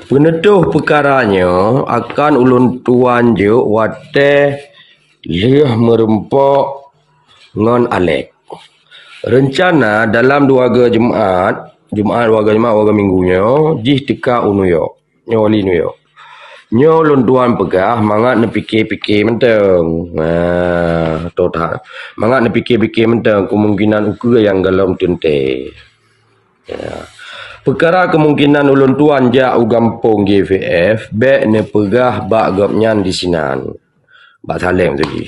Penetuh perkaranya akan ulun tuan je wate liah merempok ngon Alek. Rencana dalam Jumaat warga minggunya jih teka unuyo nyoli nuyo. Nyo ulun tuan pegah mangat ne fikir-fikir menteng. Total. Mangat ne fikir-fikir menteng kemungkinan ukur yang galom tente. Ya. Perkara kemungkinan ulun tuan jak u gampung GVF bek ne pegah bak gopnyan di sinan. Bak salem tadi.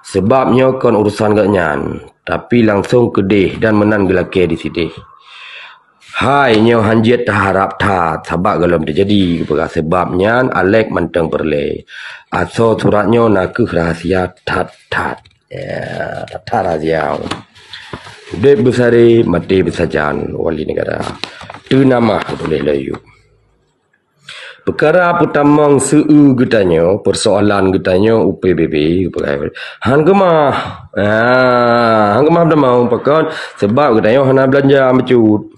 Sebabnya kon urusan gopnyan, tapi langsung kedih dan menan gelake di sini. Hai nyo hanjet harap tat sabak galom terjadi perkara sebabnya Alek menteng perle. Aso suratnya nak rahasia tat. Ya, tat rahasia. Dek besari mati besajan wali negara. Tu nama boleh layu. Perkara pertama seu getanya, persoalan getanya UPBB. Han gemah. Han gemah dah mau pakai sebab getanya hana belanja mecut.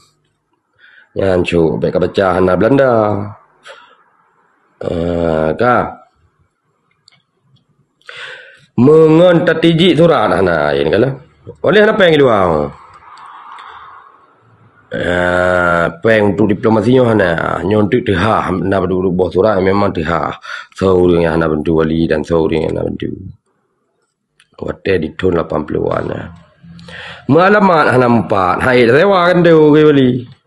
Yang cuk baik baca hana belanda. Mengon tatiji surat hana ini kala. Oleh apa yang kedua? Peng untuk diplomasinya hana nyontik tehah nak berdua bos surat memang tehah. Seorang yang hana bantu wali dan seorang yang hana bantu. Wate di tahun 80-an. Malamat hana 4. Hai sewa kan tu wali.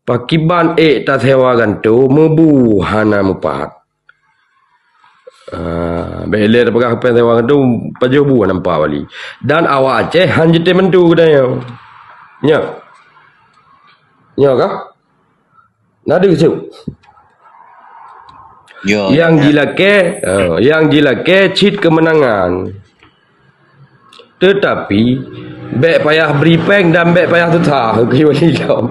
Pakiban tak sewa kan tu mebu hana 4. Bila terpegah apa yang sewa tu pajobu nampak wali. Dan awak Aceh hanjete mentu katanya. Nya kah? Nada kecil. Yang gila ke cheat kemenangan. Tetapi bek payah beri peng dan bek payah tetah ke wali kau.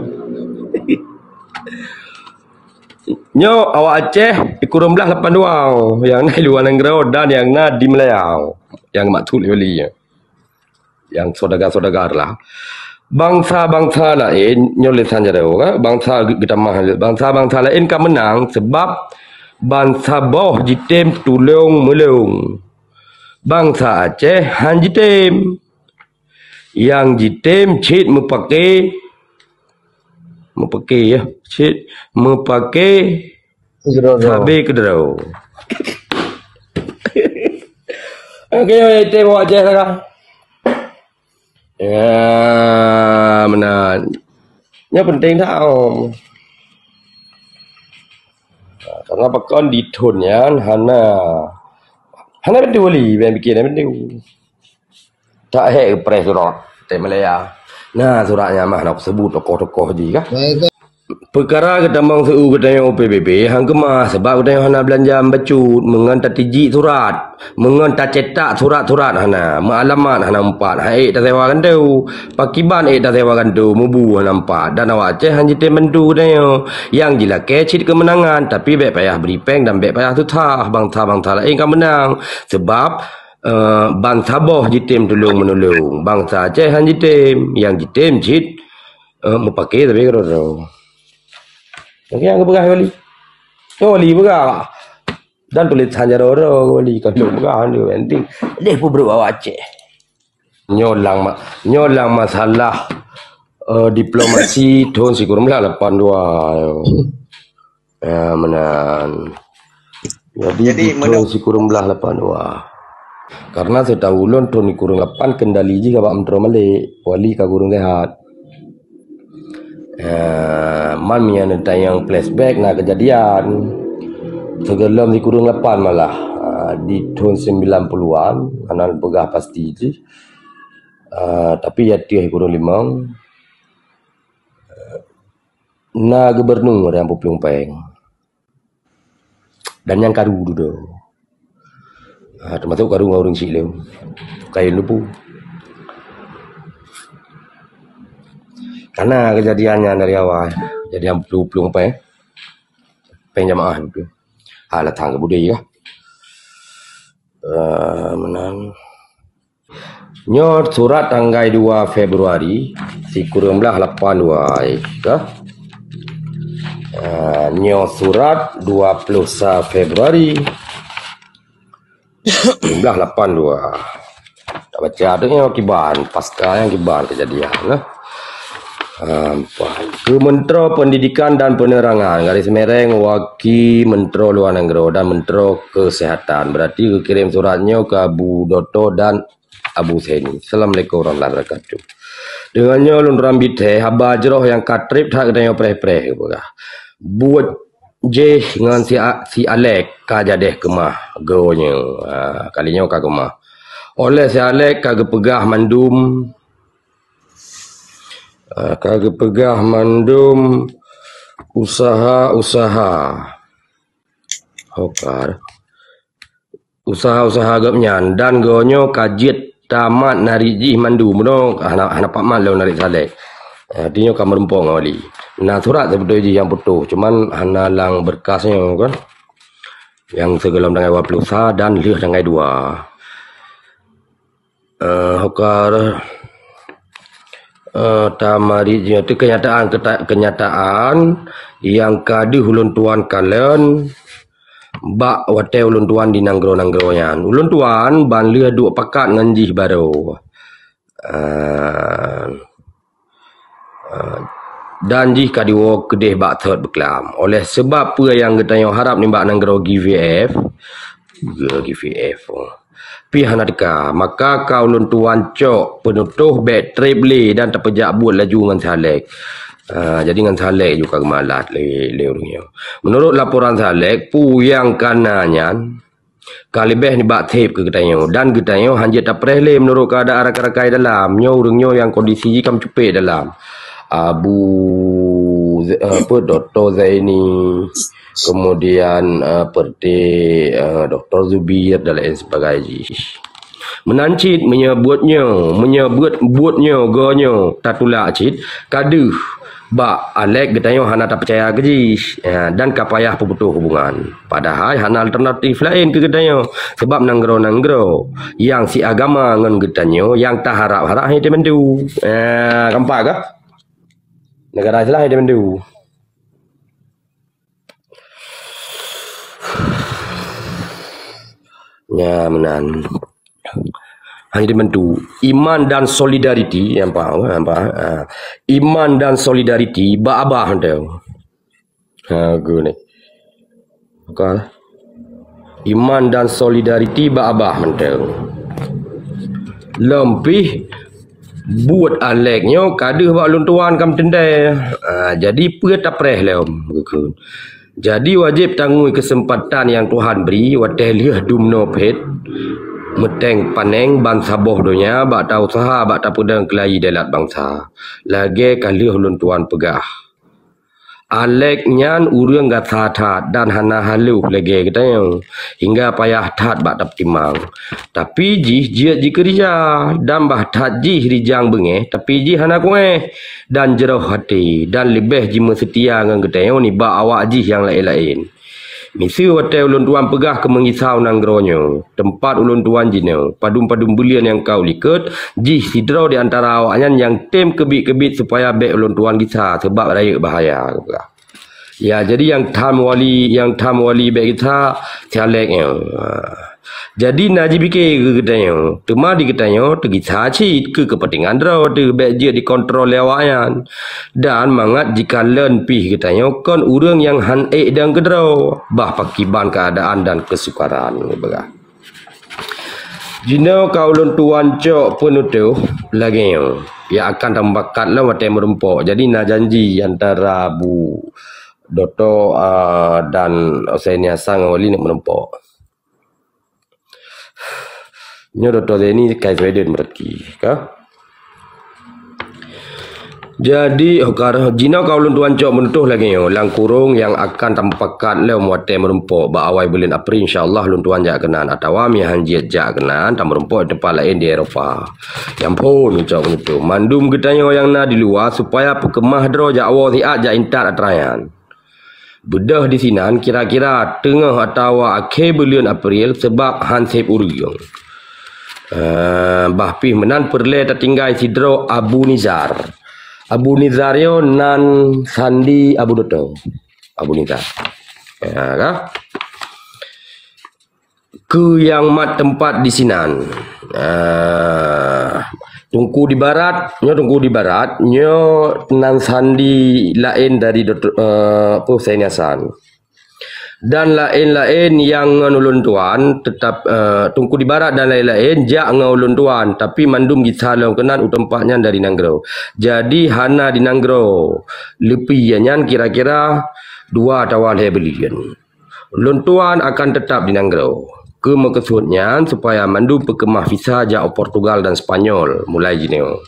Nyo awak Aceh kurang belah 82 yang naik luar negara dan yang nak di Melayau yang maksud wali yang saudagar lah bangsa-bangsa lain nyo lesan jauh kan bangsa kita mahal bangsa lain kan menang sebab bangsa boh jitem tulung melung bangsa Aceh han jitem yang jitem cit mepakai ya cik mepakai cabai kedarau. Okey tengok aja sekarang. Ya benar. Nya penting tahu. Karena pakon di tunyan hana betul wali yang bikin betul. Tak hek pres surat te Malaya. Nah suratnya mah nak sebut tokoh-tokoh je kah? Perkara ketambang seu katanya OPBB hang kemah sebab katanya hana belanja bacut mengan tatiji surat mengan tak cetak surat-surat hana alamat hana 4 hai tak sewakan tu pakiban tak sewakan tu mubu hana 4 dan awak Aceh hang jete mentu katanya yang jila kecit kemenangan tapi bek payah beri peng dan bek payah tutah bangsa-bangsa lain kan menang sebab bangsa boh jitim tolong menolong bangsa Aceh han jitim yang jitim jit mepakai tapi kalau okey ang berah wali berah dan tulis hanya orang wali kalau berah dia penting dia pun berbawa Aceh nyolang masalah diplomasi tahun sikur melah 82 menan jadi tahun sikur melah 82 karena setahu ulun tahun kurung 8 kendali je kabak mentera Malik wali ka kurung sehat. Man yang tayang flashback nak kejadian segelam di kurung 8 malah di tahun 90-an anal pegah pasti je. Tapi ya tiah kurung 5 na gubernur yang Puplung Peng dan yang karu dulu. Termasuk karung orang silem kain lupu karena kejadiannya dari awal jadi yang pelung apa penjamaah itu alat tangga budaya menang nyot surat tanggal 2 Februari si kurang belah 82 kah Nyo surat 20 Februari 1982. Tak baca tu yang kiban pasca yang kiban kejadian lah. Kementerian Pendidikan dan Penerangan garis mereng Waki Menteri Luar Negeri dan Menteri Kesehatan. Berarti kirim suratnya ke Abu Doto dan Abu Seni. Assalamualaikum warahmatullahi wabarakatuh. Dengannya ulun rambi teh haba jeroh yang katrip tak kena preh-preh buat je dengan si Alek ka jadeh kemah gonya kalinya ka kemah oleh si Alek kagak pegah mandum usaha-usaha hokar usaha-usaha agaknya dan gonyo kajiat tamat nariji mandum no anak pak mal lo narik Salek artinya kamar empong wali. Nah surat sebetulnya yang putus, cuman hana lang berkasnya kan, yang segelam dengan 20 dan lihat dengan 2. Hokar tamari itu kenyataan yang kadi ulun tuan kalian bak wate ulun tuan di nanggro-nanggro-nya. Ulun tuan ban lihat 2 pakat nganjih baru. Dan jika diwo kedeh bak third beklam oleh sebab apa yang kita harap ni bak nanggro GVF pi hanadka maka kau ulun tuan cok penutuh bateri beli dan terpejak buat laju dengan Salek. Jadi dengan Salek juga gemalat le menurut laporan Salek pu yang kananya kalibeh ni bak tape ke ketanyo dan ketanyo hanjit tak prehle menurut keadaan rakai-rakai dalam nyo urungnya yang kondisi kam cepet dalam Abu Dr. Zaini kemudian seperti Dr. Zubir dan lain sebagainya menancit menyebutnya gonyo tatula cit kaduh bak Alek getanyo hana tak percaya keji dan kapayah pebutuh hubungan padahal hana alternatif lain ke getanyo sebab nanggro yang si agama ngan getanyo yang tak harap-harap dia mendu kampak ke negara Islam dia mendu ya menan hanya dimentu iman dan solidariti yang iman dan solidariti ba abah tau gune okay. Iman dan solidariti ba abah tau lempih buat Aleknya kaduh bak lun tuan kam tendai jadi pe tak preh lem jadi wajib tanggung kesempatan yang Tuhan beri wateh liah dumno pet meteng paneng bangsa boh donya bak tau usaha bak tak pedang kelai dalat bangsa lagi kali ulun tuan pegah Alek nyan urang gat that dan hana halu lagi katanya hingga payah that bak tak timang tapi jih kerja dan bah that jih rijang bengeh tapi jih hana kueh dan jerah hati dan lebih jima setia ngan katanya ni bak awak jih yang lain-lain misi wate ulun tuan pegah ke mengisau nanggronyo tempat ulun tuan jino padum-padum bulian yang kau liket jih sidro di antara awaknya yang tem kebit-kebit supaya baik ulun tuan kisah sebab raya bahaya ya jadi yang tam wali baik kita Saleknya jadi naji fikir ke katanya tema di katanya tegi cacit ke kepentingan draw tu baik dia dikontrol awaknya dan mangat jika len pih katanya kon urang yang han dan kedraw bah pakiban keadaan dan kesukaran begah jino kaulun tuan cok penutuh lagi ya akan tambakat lah watai merempok jadi nak janji antara Abu Doto dan Hussein Hassan wali nak merempok Nyo Dr. Zeni kai Sweden berarti kah? Jadi hokar jina kaulun tuan cok menutuh lagi yo lang kurung yang akan tampakat le muate merempok ba awai bulan April insyaallah lun tuan jak kenan atau mi hanjiat jak kenan tam merempok tempat lain di Eropah. Yang pun cok menutuh mandum getanyo yang na di luar supaya pekemah dro jak awal siat jak intat atrayan. Bedah di sinan kira-kira tengah atau akhir bulan April sebab hansip urung. Bahpi menan perle tertinggal sidro Abu Nizar yo nan Sandi Abu Doto Abu Nizar. Ya, kah? Ke yang mat tempat di sinan. Tungku di barat, nyo tenang sandi lain dari Saini Hasan. Dan lain-lain yang ngulun tuan tetap tungku di barat dan lain-lain jak ngulun tuan tapi mandum gisalong kenan utempatnya dari Nanggro. Jadi hana di Nanggro lepiannya kira-kira 2 tawal hebelian. Ulun tuan akan tetap di Nanggro. Kemekesutnya supaya mandum pekemah visa jak Portugal dan Spanyol mulai jineo.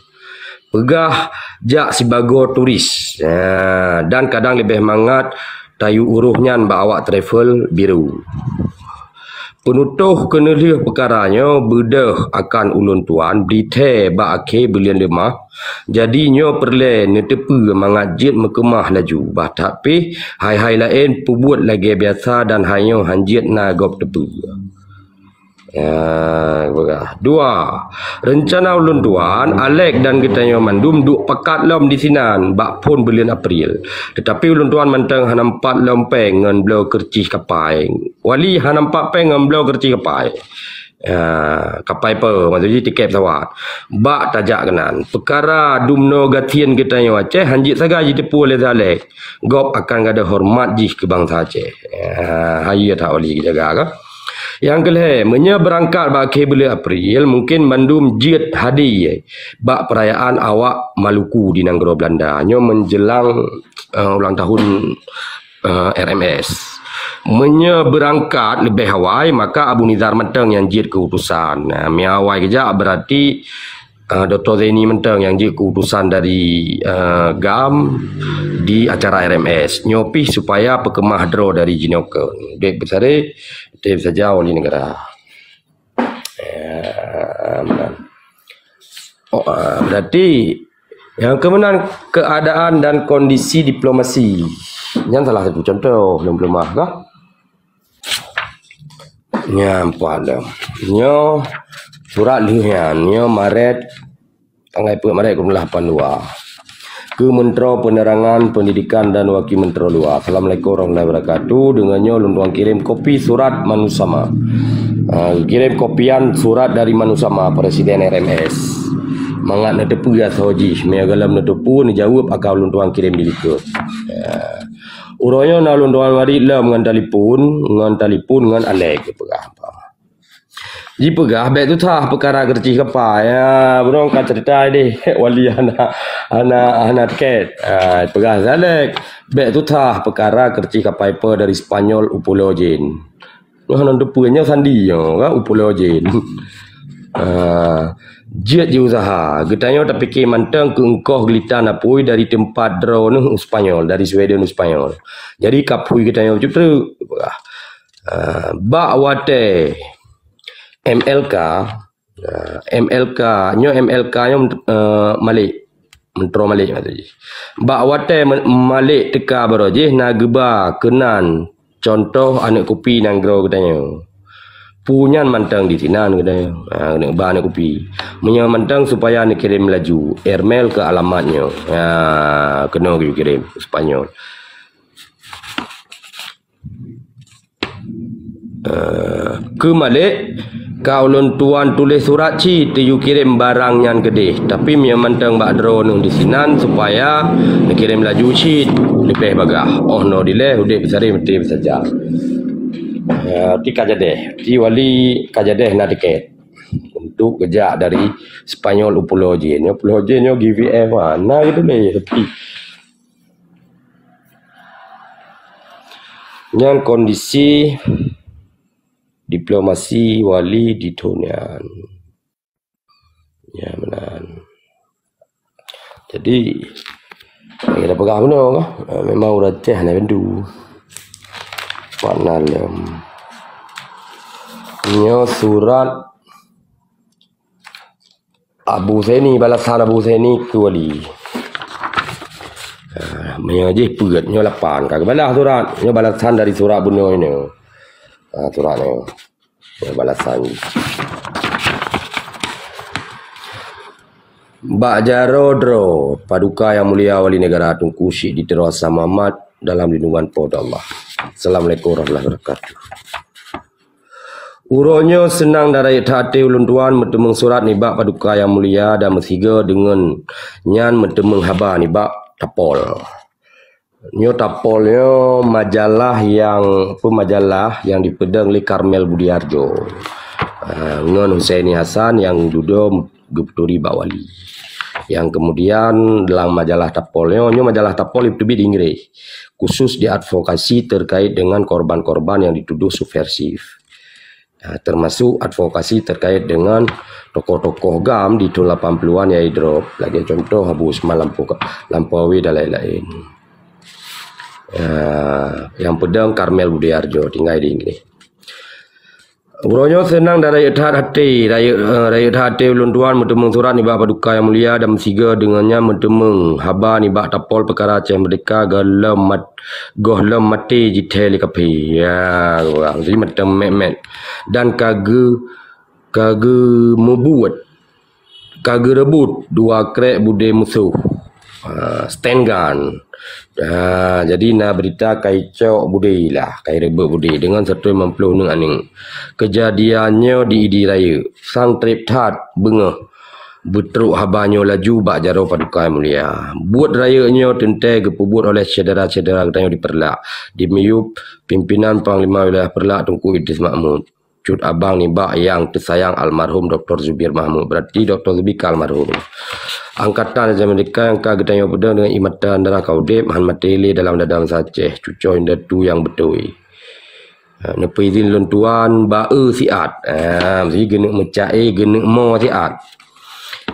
Pegah jak sebagai turis. Dan kadang lebih mangat tayu uruhnya bawa travel biru. Penutuh kenelih perkaranya bedah akan ulun tuan berite ba akhir belian lemah. Jadi nyo perle netepu mangajit mekemah laju. Bah tapi hai-hai lain pubut lagi biasa dan hanyo hanjit na gop tepu. Ya, 2. Rencana ulun tuan Alek dan getanyo mandum duk pekat lom di sinan bak pun bulan April. Tetapi ulun tuan mentang hanampat lompeng ngan blau kercih kapai. Wali hanampat peng ngan blau kercih kapai. Kapai pe maksudnya tiket pesawat. Bak tajak kenan. Perkara dumno gatian getanyo Aceh hanjit saga ji tepu oleh Alek. Gop akan ada hormat jih ke bangsa Aceh. Hayu tak wali jaga ke? Yang kelih, berangkat bagi bulan April, mungkin mandum jid hadi bak perayaan awak Maluku di Nanggro Belanda. Nyo menjelang ulang tahun RMS. Berangkat lebih awal, maka Abu Nizar menteng yang jid keutusan. Miawai kejap berarti Dr. Zaini menteng yang jid keutusan dari GAM di acara RMS. Nyopi supaya pekemah draw dari Jinoko. Dek besare Dek saja oleh negara. Berarti yang kemenang keadaan dan kondisi diplomasi. Yang salah satu contoh belum kah? Nyampak dah. Nyo surat lihan nyo Maret tanggal 4 Maret 2082. Ke Menteri Penerangan Pendidikan dan Wakil Menteri Luar. Assalamualaikum warahmatullahi wabarakatuh. Dengannya luntuang kirim kopi surat Manusama. Kirim kopian surat dari Manusama Presiden RMS. Mangat na tepu ya soji. Meagalam na tepu ni jawab akau luntuang kirim dilikur. Urangnya na luntuang warik lah dengan telefon dengan Alek apa. Ji pegah baik tu tah perkara kerci kapa ya burung kan cerita ni wali anak tiket pegah zalek baik tu tah perkara kerci kapa apa dari Spanyol Upologin hanan depunya sandi yo kan Upologin jet je usaha getanyo tapi ke manteng ke engkoh gelitan apui dari tempat draw nu Spanyol dari Sweden Spanyol jadi kapui getanyo cutu bak wate MLK nyo Malik mentro Malik maksudnya. Bak wate Malik teka baroje na geba kenan contoh anak kopi Nanggro katanya. Punyan mantang di sinan katanya. Kena ba anak kopi. Menyo mantang supaya nak kirim laju airmail ke alamatnya. Kena kirim Spanyol. Ke Malik kau lon tuan tulis surat ci tu kirim barang yang gede tapi mi mantang bak drone di sinan supaya dikirim laju ci lebih bagah no dile udah besari mesti saja ti kajadeh ti wali kajadeh na tiket untuk kerja dari Spanyol Upologin yo GVF mana gitu le tapi yang kondisi diplomasi wali di Tonian. Ya benar. Jadi kita pegang benar kan? Memang urat teh nak bendu. Panalem. Nyo surat Abu Zaini balasan Abu Zaini ke wali. Menyaji pegat nyo 8 kak balas surat nyo balasan dari surat bunuh ini. Surat ni balasan Mbak Jarodro Paduka Yang Mulia Wali Negara Tunku Syekh Dr. Hasan Muhammad dalam lindungan pada Allah. Assalamualaikum warahmatullahi wabarakatuh. Uronyo senang dari hati ulun tuan mentemung surat nibak paduka yang mulia dan mesiga dengan nyan mentemung haba nibak tapol. Nyo tapolnya majalah yang dipedang oleh Karmel Budiarjo. Ngon Husaini Hasan yang duduk Gubernur Bawali. Yang kemudian dalam majalah tapolnya, majalah tapol itu di Inggris. Khusus diadvokasi terkait dengan korban-korban yang dituduh subversif. Termasuk advokasi terkait dengan tokoh-tokoh GAM di tahun 80-an ya drop. Lagi contoh Abu Usman Lampawi dan lain-lain. Yang pedang Karmel Budiarjo tinggal di Inggris. Uronyo senang dari hati ulun tuan mentemung surat nibak paduka yang mulia dan mesiga dengannya mentemung haba nibak tapol perkara Aceh Merdeka gohlem mati jitheli kapi ya orang jadi macam met dan kage rebut dua krek bude musuh stand gun. Jadi nak berita kai cok budi lah, kai rebut budi dengan 150 neng aning. Kejadiannya di Idi Raya. Sang trip tat bengah betruk habanyo laju bak jaro paduka yang mulia. Buat rayanya tentai kepubut oleh cedera-cedera katanya diperlak. Dimiup pimpinan Panglima Wilayah Perlak Tunku Idris Mahmud. Cut abang ni bak yang tersayang almarhum Dr. Zubir Mahmud. Berarti Dr. Zubir almarhum. Angkatan Aceh Merdeka yang kagetanya pedang dengan imatan darah kaudip han mateli dalam dadang Aceh cucoy datu yang betul. Nepa izin lun tuan bae siat. Mesti genek mecai genek mo siat.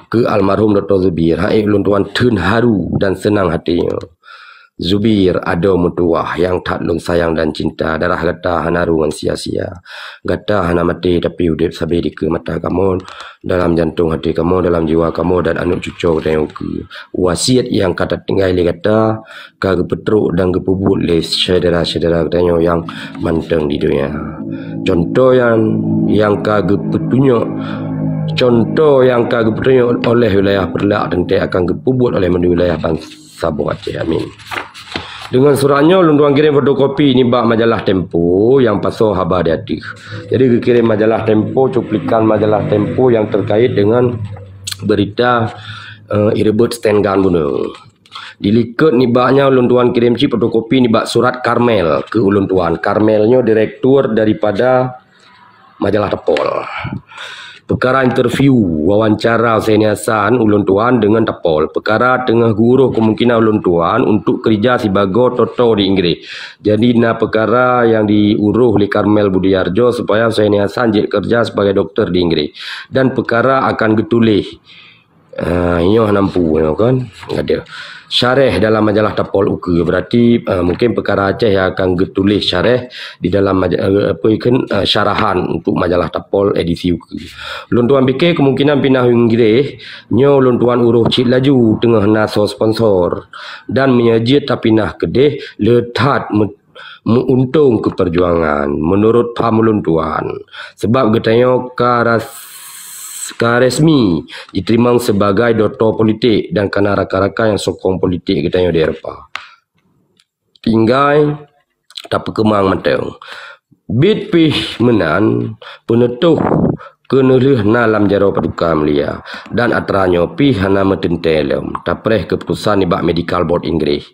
Ke almarhum Dr. Zubir. Hai lun tuan tun haru dan senang hatinya. Zubir ada mutuah yang tak lun sayang dan cinta. Darah gata hanaru dengan sia-sia. Gata hana mati tapi udip sabi di ke mata kamu, dalam jantung hati kamu, dalam jiwa kamu dan anak cucu dan ke. Wasiat yang kata tinggal le gata kage petruk dan kepubut le saudara-saudara katanya yang manteng di dunia. Contoh yang kage petunjuk oleh wilayah Perlak nanti akan kepubut oleh wilayah Sabah Aceh. Amin. Dengan suratnya ulun tuan kirim fotokopi ni bak majalah Tempo yang pasal haba diadik. Jadi kirim majalah Tempo, cuplikan majalah Tempo yang terkait dengan berita irebut stand gun bunuh. Dilikat ni baknya ulun tuan kirim si fotokopi ni bak surat Karmel ke ulun tuan. Karmelnya direktur daripada majalah Tepol. Perkara interview wawancara Husaini Hasan ulun tuan dengan Tapol. Perkara tengah guruh kemungkinan ulun tuan untuk kerja sebagai toto di Inggris. Jadi perkara yang diuruh oleh Karmel Budiarjo supaya Husaini Hasan jadi kerja sebagai doktor di Inggris. Dan perkara akan getulih. Ini nampu kan? Ada. Syarah dalam majalah Tapol UK. Berarti mungkin perkara Aceh yang akan getulis syarah di dalam syarahan untuk majalah Tapol edisi UK. Lun tuan fikir kemungkinan pindah Inggris nyo lun tuan uruh cik laju tengah naso sponsor dan menyajit tapi pindah kedeh letat menguntung ke perjuangan menurut paham lun tuan. Sebab katanya resmi diterima sebagai doktor politik dan kena rakan-rakan yang sokong politik katanya di Eropah. Tinggal tak kemang matang. Bit pih menan penetuh kenelih nalam jaro paduka mulia dan atranya pih hana metentelem tapreh keputusan ibak medical board Inggris.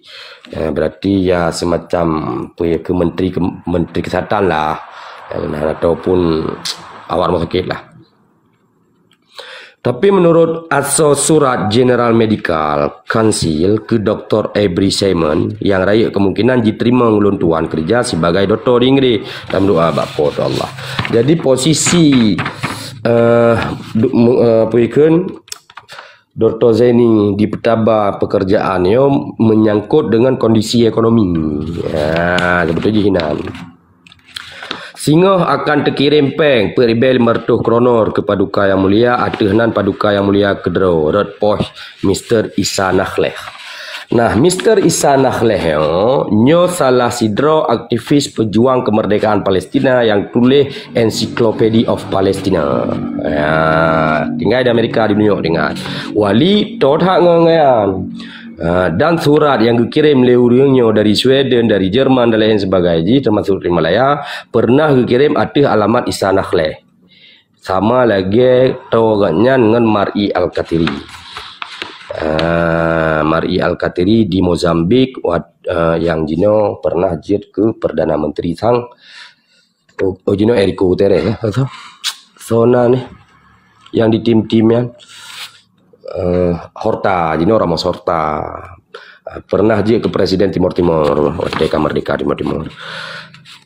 Berarti ya semacam ke menteri kesihatan lah ataupun awak rumah sakit lah. Tapi menurut asas surat General Medical Council ke Dr. Avery Simon yang raya kemungkinan diterima ulun tuan kerja sebagai doktor di Inggris dalam doa bapa Allah. Jadi posisi Dr. Zaini di petaba pekerjaannya menyangkut dengan kondisi ekonomi. Ya, sebetulnya hinan. Singoh akan terkirim peng peribel mertuh kronor ke paduka yang mulia atehnan paduka yang mulia kedro Red Posh Mr. Isa Nakhleh. Nah, Mr. Isa Nakhleh nyo salah sidro aktivis pejuang kemerdekaan Palestina yang tulis Encyclopedia of Palestina. Ya, tinggal di Amerika di New York dengan wali tot hak ngangan. Dan surat yang dikirim oleh orangnya dari Sweden, dari Jerman dan lain sebagainya, termasuk dari Malaya, pernah dikirim atas alamat Istana Khleh. Sama lagi tawagannya dengan Mar'i Al-Katiri. Mar'i Al-Katiri di Mozambik, yang Jino pernah jid ke Perdana Menteri sang Jino Enrique Guterres. Sona nih yang di tim-timnya. Horta, Jino Ramos Horta pernah je ke Presiden Timur Timur, Merdeka Timur Timur.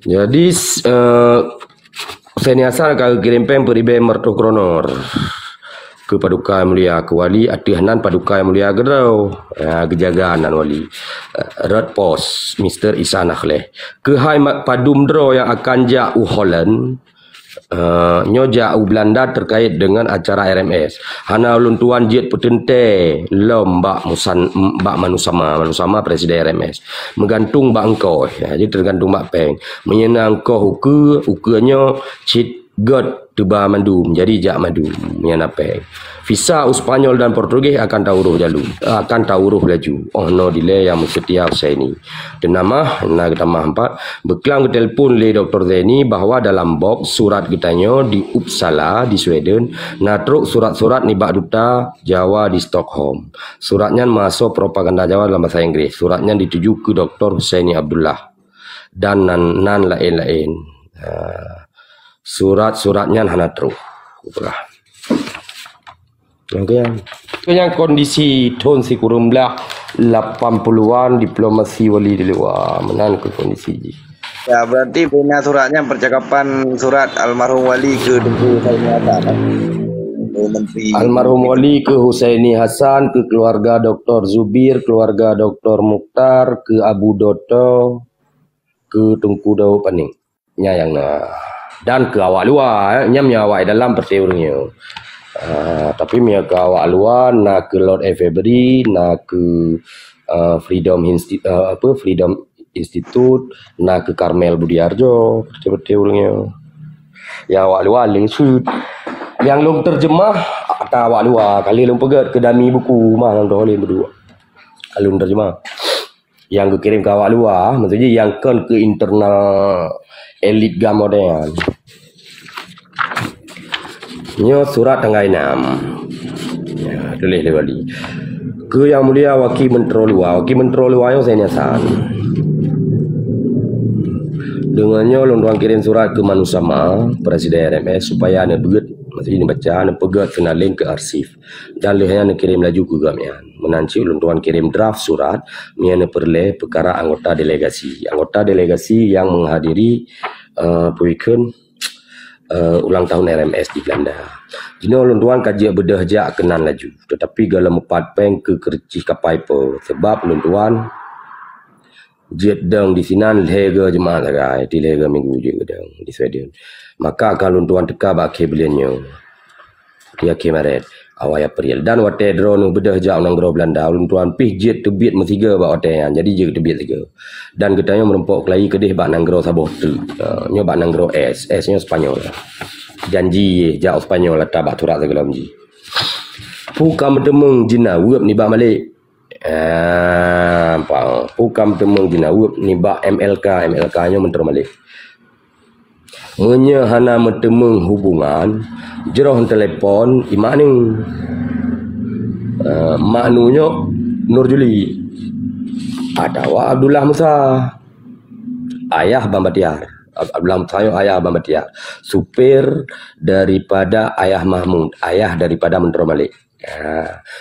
Jadi saya niasa kalau kirim pem peribe mertu kronor ke Paduka Yang Mulia ke Wali atihanan Paduka Yang Mulia Gerau kejagaan wali Red Post Mr. Ihsan Khleh ke hai padum dro yang akan jauh Holland. Nyoja Belanda terkait dengan acara RMS. Hana ulun tuan jet petente lom mbak manusama presiden RMS. Menggantung mbak engkau. Jadi tergantung mbak peng. Menyenang kau ukanya cit god tuba mandum. Jadi jak mandum menyenang peng. Visa Spanyol dan Portugis akan tauruh laju. Oh no delay yang setia Zaini. Dan nama kita empat beklang ke telefon le Dr. Zaini bahawa dalam box surat kitanya di Uppsala di Sweden, natruk surat-surat nibak duta Jawa di Stockholm. Suratnya masuk propaganda Jawa dalam bahasa Inggris. Suratnya dituju ke Dr. Husaini Abdullah dan nan lain-lain. Surat-suratnya hana truk. Yang kondisi tahun si kurang belah 80-an diplomasi wali di luar menan ke kondisi ji. Ya berarti punya suratnya percakapan surat almarhum wali ke Husaini Hasan. Almarhum wali ke Husaini Hasan, ke keluarga Dr. Zubir, keluarga Dr. Mukhtar, ke Abu Doto, ke Tungku Daud Paning. Yang dan ke awak luar, nyam awak dalam perteurnya. Tapi mia ke awak luar nak ke Lord Avebury, nak ke Freedom Institute, nak ke Karmel Budiarjo, seperti orangnya. Ya awak luar lingsut. Yang long terjemah tak awak luar. Kali long pegat ke dami buku mah long dolin berdua. Kalau terjemah. Yang kirim ke awak luar, maksudnya yang kan ke internal elit gamodean. Nyo surat tanggal 6. Ya, tulis le wali. Ke Yang Mulia Wakil Menteri Luar. Wakil Menteri Luar yang saya nyasan. Dengannya lontuan kirim surat ke Manusama, Presiden RMS supaya anda begat, maksudnya dibaca, anda pegat kena link ke arsip. Dan lehnya anda kirim laju ke gamian. Menanci lontuan kirim draft surat, anda perleh perkara anggota delegasi. Anggota delegasi yang menghadiri weekend ulang tahun RMS di Belanda. Jino lontuan kaji bedah jak kenan laju. Tetapi dalam 4 peng ke kerci kapai po. Sebab lontuan jet dang di sinan lega jemaah lagai. Di lega minggu je gedang di Sweden. Maka kalau lontuan teka baki beliannya. Dia kemaret awal April. Dan wate drone bedah jak nang gro Belanda. Lontuan pih jet tebit mesiga bak watean. Jadi je tebit tiga. Dan katanya merempok kelai kedih bak nang gro saboh tu. Nyo bak nang gro S-nya Spanyol. Janji jauh Spanyol lah tabak turak segala menji. Pukam bertemung jina wup ni bak malik. Pukam bertemung jina wup ni bak MLK nya menteri malik. Menya hana bertemung hubungan jeroh telepon imak ni. Maknunya Nur Juli. Adawa Abdullah Musa. Ayah Bambatiar. Abdullah Musa ayah Bambatiar. Supir daripada Ayah Mahmud. Ayah daripada Menteri Malik.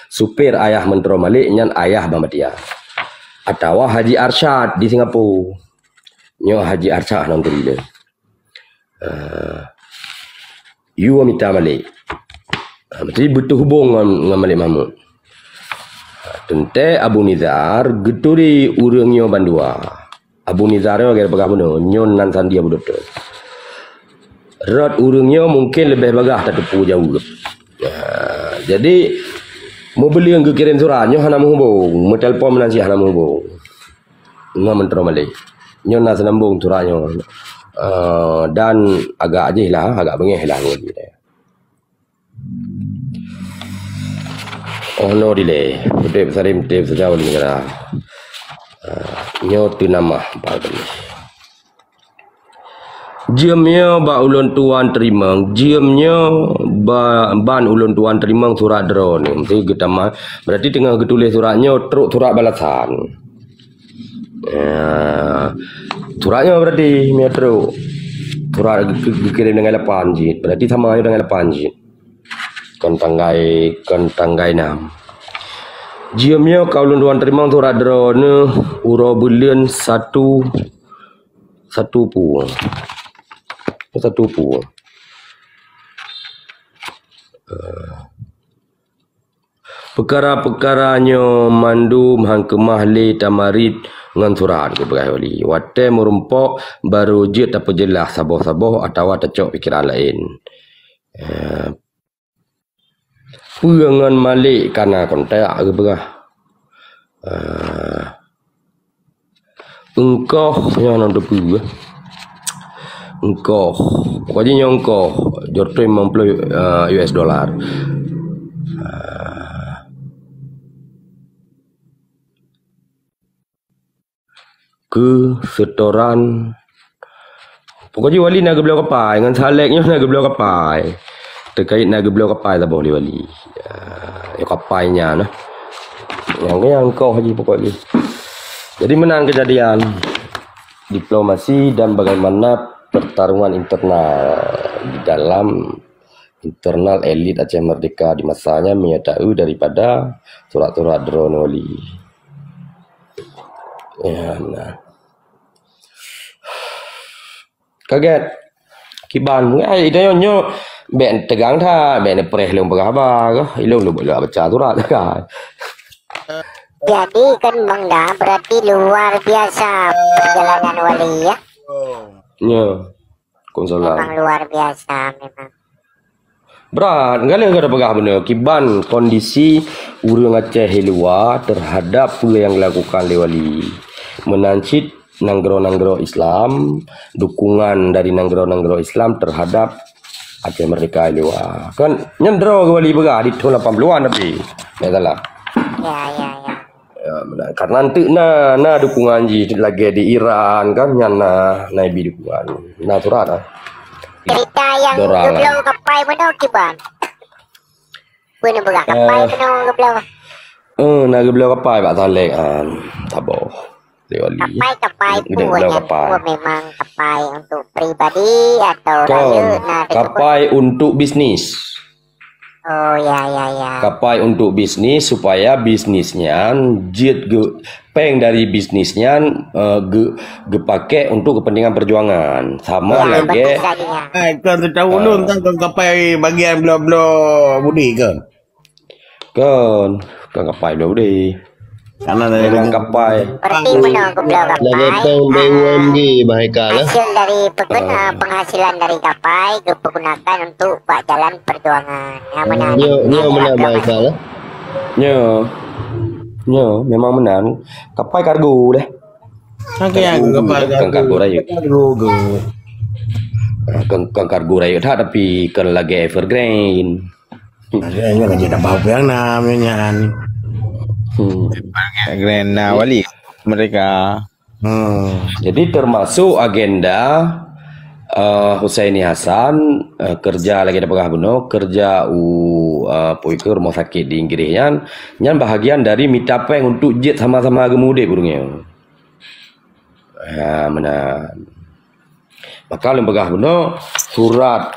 Supir ayah Menteri Malik nyan ayah Bambatiar. Atau Haji Arsyad di Singapura. Nyo Haji Arsyad nonton dia. You minta Malik. Jadi betul hubung dengan Malik Mahmud. Tente Abu Nizar geturi urangnya Bandua. Abu Nizar ni kira bagah mana? Nyon nan sandi Abu Doktor. Rot urangnya mungkin lebih bagah tak tepu jauh. Jadi mau beli yang kirim suratnya hana menghubung, mau telefon menansi hana menghubung. Ngam Menteri Malik. Nyon nak senambung suratnya. Dan agak aje lah, agak bengih lah dia. Oh no delay. Putih sarim tip sejauh ni kena. Nyo tu nama apa ni? Jiamnya ba ulun tuan terima. Jiamnya ban ulun tuan terima surat drone ni. Mesti kita mah berarti tengah ketulis suratnya teruk surat balasan. Suratnya berarti mia teruk. Surat dikirim dengan 8 jit. Berarti sama aja dengan 8 jit. Kan tanggai 6. Jiamnya kau luan terima surat drone uro bulan satu pu. Perkara-perkaranya mandu hang kemah le tamarit ngan surat ke berai wali. Wate merumpok baru jit apa jelas saboh-saboh atau tecok pikiran lain. Puangan malik karena kontak ke berah. Engkau yang nak depu engkau pokoknya engkau jorto 50 US dollar. Ke setoran pokoknya wali nak geblau kapai dengan saleknya nak geblau kapai terkait nak geblau kapai tak boleh wali ya kapainya nah yang kau haji pokoknya. Jadi menang kejadian diplomasi dan bagaimana pertarungan internal di dalam internal elit Aceh Merdeka di masanya menyatakan daripada surat-surat drone wali. Ya, nah. Kaget kiban ai dah nyo ben tegang tha ben preh lung berapa ke ilung lu boleh baca surat kan. Jadi kan Bang Da berarti luar biasa perjalanan wali ya. Ya. Konsolan. Memang luar biasa memang. Berat, enggak ada pegah benar. Kiban kondisi urang Aceh luar terhadap apa yang dilakukan oleh wali. Menancit nanggro-nanggro Islam, dukungan dari nanggro-nanggro Islam terhadap Aceh Merdeka luar. Kan nyendro ke wali pegah di tahun 80-an tapi. Tak salah. Ya. Ya, benar. Karena nanti na dukungan ji lagi di Iran kan nyana naibi dukungan. Nah surat ah. Cerita yang geblau kapai mana kiban? Punya berah kapai mana geblau? Nak geblau kapai Pak Saleh kan. Taboh. Kapai pun memang kapai untuk pribadi atau raya kapai untuk bisnis. Oh ya. Kapai untuk bisnis supaya bisnisnya jit peng dari bisnisnya pakai untuk kepentingan perjuangan sama ya, lagi. Kan tahu lu tentang kapai bagian blo budi ke? Kan kapai blo budi. Karena dari kapai. Berarti mana geblau kapai? Lagi peng BUMG bahika lah. Hasil dari penghasilan dari kapai dipergunakan untuk buat jalan perjuangan. Ya benar. Nyo menang bahika lah. Nyo memang menang. Kapai kargo deh. Kan kargo raya. Kargo. Kan kargo raya tak tapi kan lagi evergreen. Adanya kan tidak bau yang namanya. Agenda wali mereka. Jadi termasuk agenda Husaini Hasan kerja lagi ada pegah beno kerja ke rumah sakit di Inggris yang bahagian dari mitapeng untuk jet sama-sama gemude burungnya. Ya benar. Maka lem pegah beno surat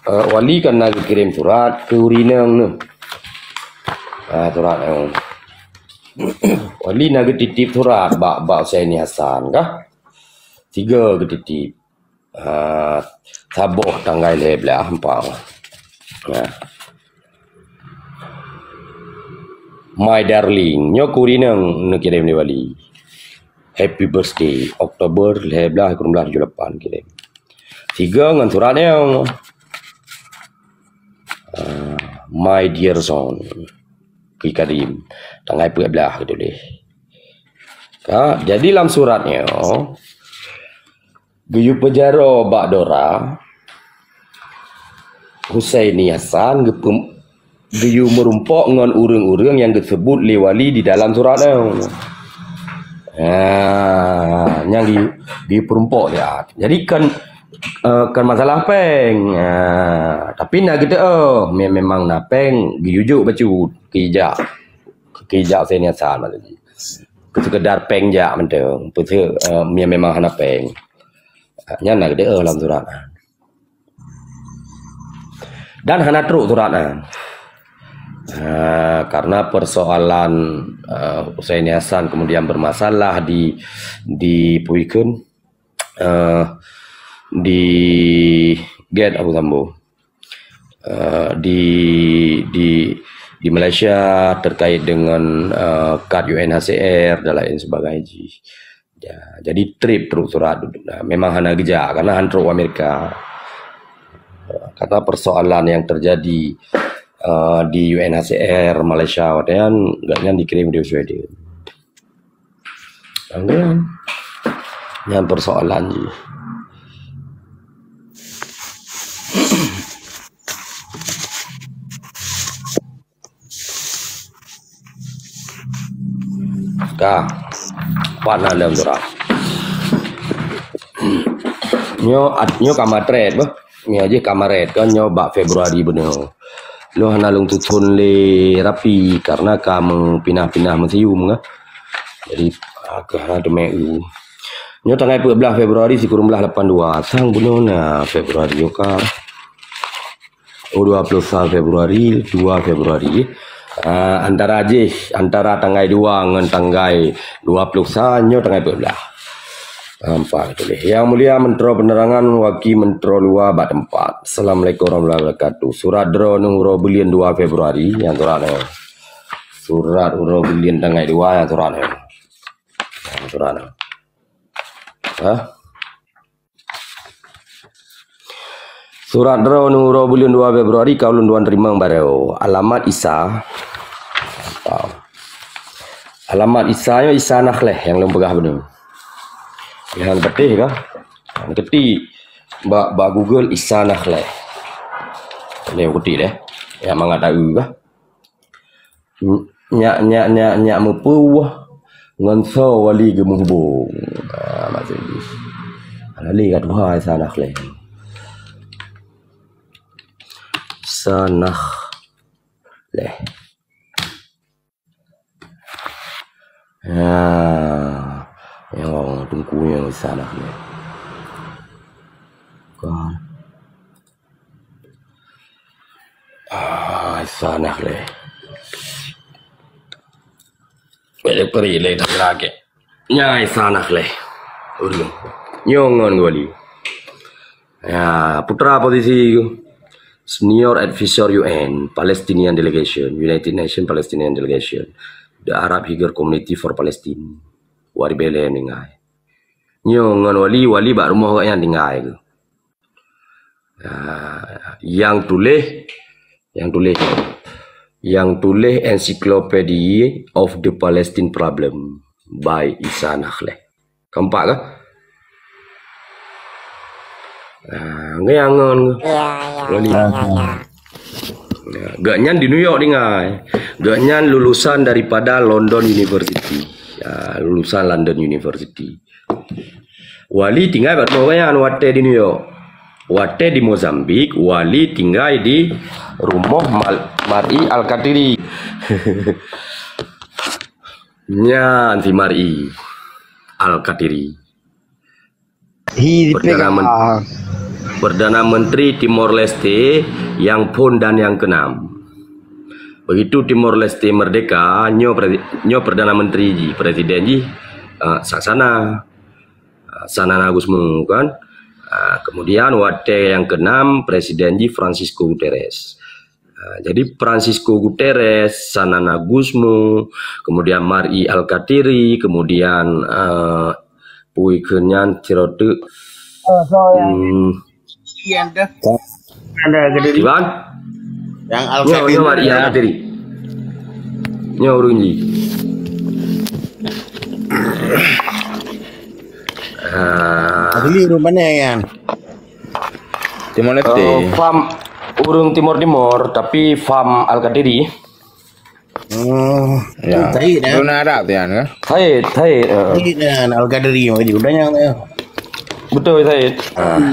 wali kan nak kirim surat ke Urineng tu. Surat wali nak titip surat bak Husaini Hasan kah? 3 ketitip. Saboh tanggai lebelah empang. My darling, nyo kurinang nak kirim ni wali. Happy birthday Oktober lebelah 2018 kirim. 3 dengan surat yang my dear son. Karim tanggai belah gitu deh. Jadi dalam suratnya Guyup pejaro Bak Dora Husaini Hasan Giyu merumpok ngon urang-urang yang disebut lewali di dalam surat tu. Yang di perumpok dia. Jadi kan masalah peng. Tapi nak kita memang nak peng giujuk bacu kijak seniasan macam ni. Sekedar peng jak mentang. Betul memang nak peng. Nya nak kita dalam surat. Dan hana teruk surat karena persoalan Hussein Hasan kemudian bermasalah di Puikun di Get Abu Sambo di Malaysia terkait dengan kad UNHCR dan lain sebagainya. Ya, jadi trip terus surat memang hana geja karena hantruk Amerika karena persoalan yang terjadi di UNHCR Malaysia wadian gaknya dikirim di Sweden. Yang persoalan je. Kah, pana dalam surah. Nyo kamaret bah. Ni aja kamaret kan nyo bak Februari bener. Lo hana lung tutun le rapi karena kamu pindah-pindah museum kan. Jadi agak ada meu. Nyo tanggal 14 Februari si kurang belah 82. Sang bulan Februari yo ka. 21 Februari, 2 Februari. Antara tanggal 2 dengan tanggal 20 nyo tanggal 14. Nampak tu leh. Yang Mulia Menteri Penerangan Wakil Menteri Luar Bak Tempat. Assalamualaikum warahmatullahi wabarakatuh. Surat Dro Nungro Bilion 2 Februari yang surat ni. Surat Uro Bilion tanggal 2 yang surat ni. Yang surat ni. Surat Dro Nungro Bilion 2 Februari kaulun duan terima baru. Alamat Isa. Alamat Isa nya Isa Nakhleh yang lempegah benar. Yang petih kah? Yang ketik bak Google Isa Nakhleh. Ini ketik deh. Yang mangat tahu kah? Nyak mepuah nganso wali gemuhbung. Macam ni. Ali kat wah Isa Nakhleh. Isa Nakhleh. Yang tungkunya salah ni. Kan. Salah le. Boleh pergi le tak lagi. Nyai salah le. Urung. Nyongon goli. Ya, putra posisi Senior Advisor UN Palestinian Delegation, United Nations Palestinian Delegation, the Arab Higher Community for Palestine. Wari bele ningai. Nyongan wali bak rumah orang yang ningai tu. Yang tulis Encyclopedia of the Palestine Problem by Isa Nakhleh. Kampak ke? Ngeangon. Gaknyan di New York ningai. Gaknyan lulusan daripada London University. Lulusan London University. Wali tinggal kat orang wate di New York, wate di Mozambik, wali tinggal di rumah Mar'i Al-Qatiri. Nya anti Mar'i Al-Qatiri. Perdana Menteri Timor Leste yang pun dan yang keenam. Begitu Timor Leste merdeka, nyo Perdana Menteri ji, Presiden ji, Sanana Gusmu kan. Kemudian wate yang keenam Presiden ji Francisco Guterres. Jadi Francisco Guterres, Sanana Gusmu, kemudian Mar'i Al-Qatiri, kemudian Puikenyan Cirote. Ada gede Iwan? yang Al-Qatiri. Mar'i Al-Qatiri. Nyo urunji. Asli rumahnya kan. Timor Leste. urung timur tapi farm Al-Qadiri. Ya. Taib dah. Lu nak Arab tu kan? Said. Taib dah Al-Qadari mah dia udahnya tu. Betul Said.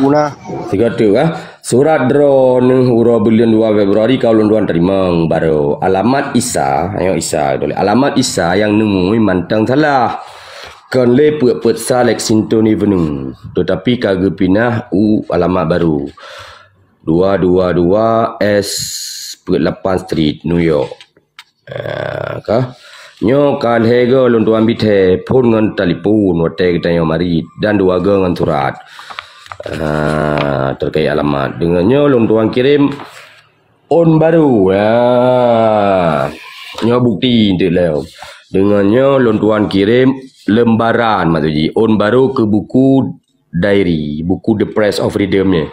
Guna. Tiga tu surat drone uro bulan 2 Februari kaulun duan terima baru alamat Isa dole alamat Isa yang nungui mantang salah kan le put salek sintoni venung tetapi kagak pinah alamat baru 222 S8 Street New York nyo kal hego lun tuan bithe phun ngan telefon wote kita yo mari dan dua ngan surat terkait alamat dengannya lun tuan kirim on baru nyo bukti ndik leo dengannya lun tuan kirim lembaran maksudnya on baru ke buku diary buku The Price of Freedom ni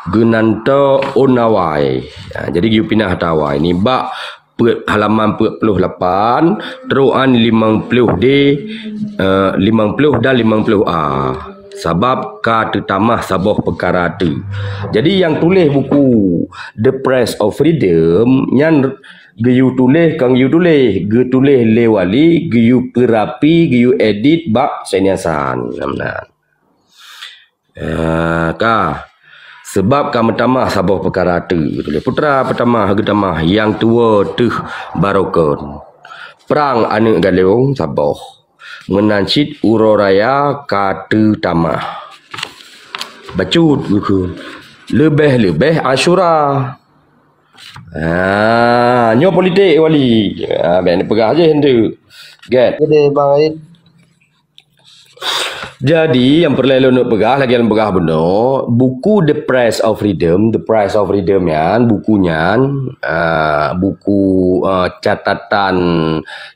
Gunanto Onawai. Jadi you pindah tawai ni bak halaman 48 teruan 50D 50 dan 50A sebab ka tetamah saboh perkara tu. Jadi yang tulis buku The Price of Freedom yang you tulis kang you tulis le wali you perapi you edit bak seniasan namnan sebab kamu tamah sabuh perkara tu putra pertama harga yang tua tu barokon perang anak galeung sabuh menancit uroraya katu tamah bacut buku lebih Ashura nyo politik wali ben pegah je hentu get Jadi Bang Aid. Jadi yang perlu nak pegah lagi yang pegah benar buku The Price of Freedom ya bukunya buku catatan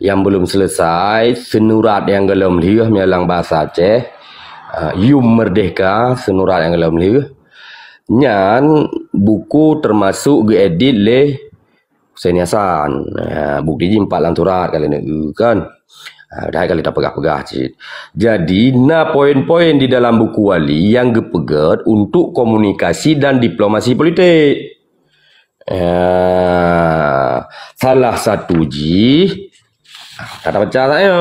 yang belum selesai senurat yang gelem liah melang bahasa Aceh Yum Merdeka senurat yang gelem liah nyan buku termasuk diedit le Hussein Hasan bukti 4 lanturat kali ni kan. Dah kali tak pegah-pegah cik. Jadi poin-poin di dalam buku wali yang gepegat untuk komunikasi dan diplomasi politik. Salah satu kata baca saya.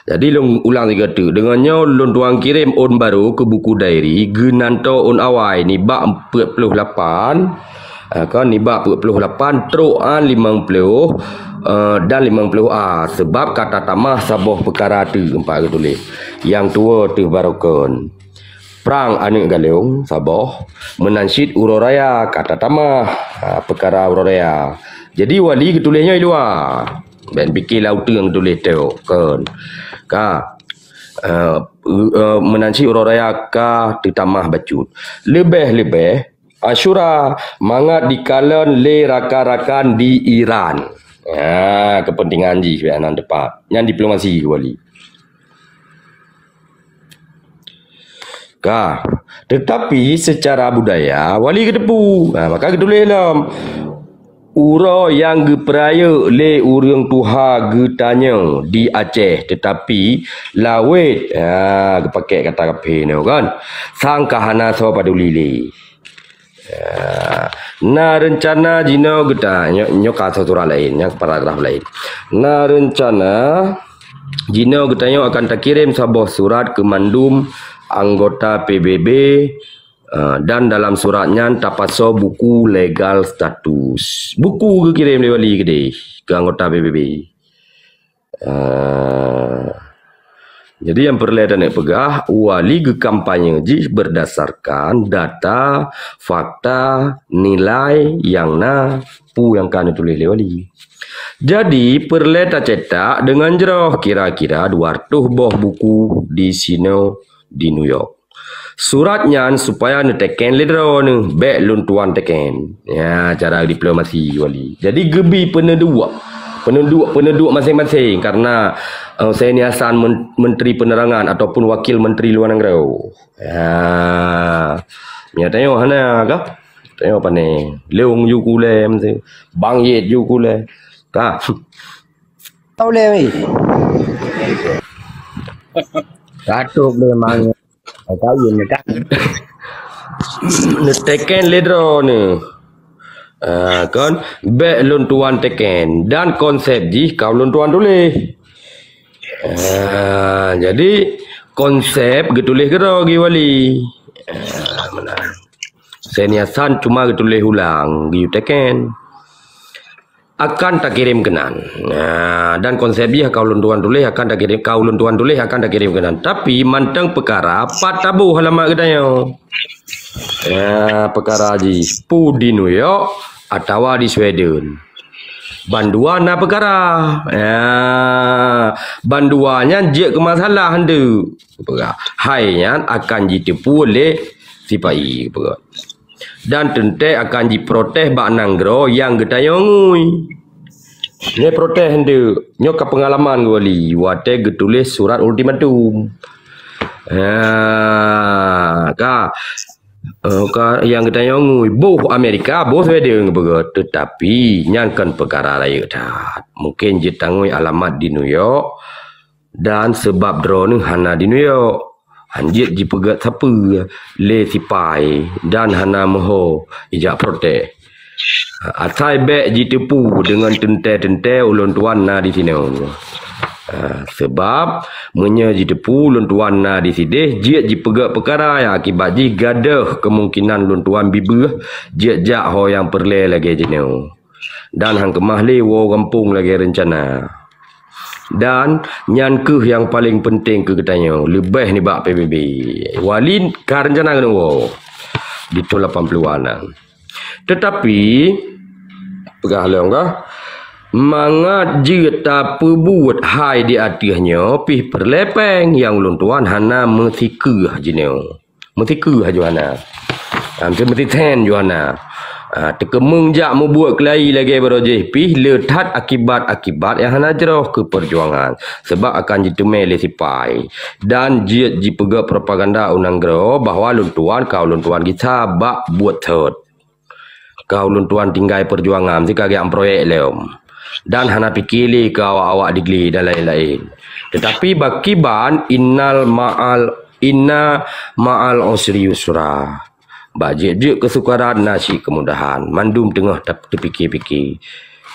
Jadi ulang tiga tu. Dengannya lun tuang kirim on baru ke buku diary Gunanto on awai ni bak 48 kan ni bak 48 teruan 50 dan 50A sebab kata tamah sabuh perkara tu empat tulis yang tua tu barokon perang anak galeung sabuh menansyid uroraya kata tamah perkara uroraya jadi wali ketulisnya luar ben fikir laut yang tulis tu kan menansyid uroraya ka ditamah bacut lebih Ashura mangat dikalan le rakan-rakan di Iran. Kepentingan sebenarnya depan. Yang diplomasi wali. Tetapi secara budaya wali kedepu. Maka ketulis dalam ura yang geperaya le urang tuha getanya di Aceh tetapi lawet pakai kata kape ni kan. Sangkahana so paduli le. Rencana jino geta nyok aturan lain yang paragraf lain. Rencana jino getanya akan tak kirim sebuah surat ke mandum anggota PBB dan dalam suratnya tapaso buku legal status. Buku ke kirim le wali gede ke anggota PBB. Jadi yang perlu nak pegah wali ke kampanye berdasarkan data, fakta, nilai yang yang kan tulis wali. Jadi perlu cetak dengan jerah kira-kira 200 boh buku di sini di New York. Suratnya supaya teken ledro ni baik lun tuan teken. Ya cara diplomasi wali. Jadi gebi penduduk masing-masing karena Hussein Hasan Menteri Penerangan ataupun Wakil Menteri Luar Negara. Ya tengok hana kah? Tengok apa ni? Leung you kule mesti. Bang Yet you kule. Kah? Tahu le wei. Katuk le mang. Kau ni kan. Teken ledro ni. Kan back lon tuan teken dan konsep ji kau lon tuan tulis. Jadi konsep getulis gero gi wali. Mana? Seniasan cuma getulis ulang gi teken. Akan tak kirim kenan. Dan konsep dia kau lon tuan tulis akan tak kirim, kau lon tuan tulis akan tak kirim kenan. Tapi mantang perkara pat tabu halamat gedanya. Perkara di di New York atau di Sweden. Banduan na perkara. Banduannya je ke masalah hendu. Hainya akan ditipu oleh si pai. Dan tente akan diprotes bak nanggro yang getayongui. Ni protes hendu. Nyoka pengalaman wali. Wate getulis surat ultimatum. Yang kita nyongui boh Amerika boh Sweden begitu, tetapi nyangkan perkara lain dah mungkin je tangui alamat di New York dan sebab drone hana di New York hanjit ji pegat siapa le sipai dan hana moho ijak protes atai bek ji tipu dengan tente-tente ulun tuan na di sini. Sebab menyaji depu luntuan na di sideh jiat ji pegak perkara yang akibat ji gadah kemungkinan luntuan bibir jiat jak ho yang perle lagi jenau dan hang kemah le wo kampung lagi rencana dan nyan ke yang paling penting ke katanya lebih ni bak PBB walin ka rencana kena wo di 80-an tetapi pegah leong kah mangat jita perbuat hai di atasnya pih perlepeng yang ulun tuan hana methika jeneu methika juana mesti ten juana tekemung jak mu buat kelai lagi berojeh pih letat akibat-akibat yang hana jeroh ke perjuangan sebab akan ditemai le sipai dan jiat ji pegak propaganda unang gero bahawa ulun tuan kau ulun tuan kita bak buat thot kau ulun tuan tinggal perjuangan mesti kagak proyek leom dan hana pikili ke awak-awak digli dan lain-lain. Tetapi bakiban inna ma'al usri yusra. Bajik je kesukaran nasi kemudahan. Mandum tengah terpikir-pikir.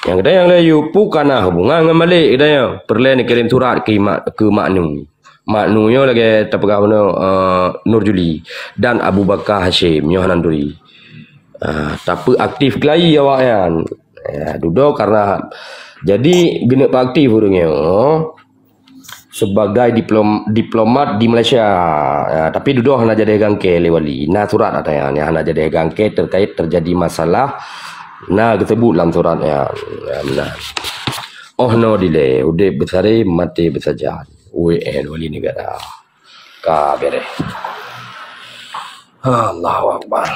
Yang kedai yang layu pukana hubungan dengan Malik kedai perlahan kirim surat ke Maknu. Maknunya lagi terpegang mana Nur Juli dan Abu Bakar Hashim Yohanan Duri. Tapi aktif kelai awak yang duduk karena jadi genep aktif orangnya sebagai diplomat di Malaysia tapi duduk hanya jadi gangke lewali nah surat ada yang hanya jadi gangke terkait terjadi masalah nah disebut dalam suratnya benar no delay udah besar mati bersaja UN wali negara kabere Allahu Akbar.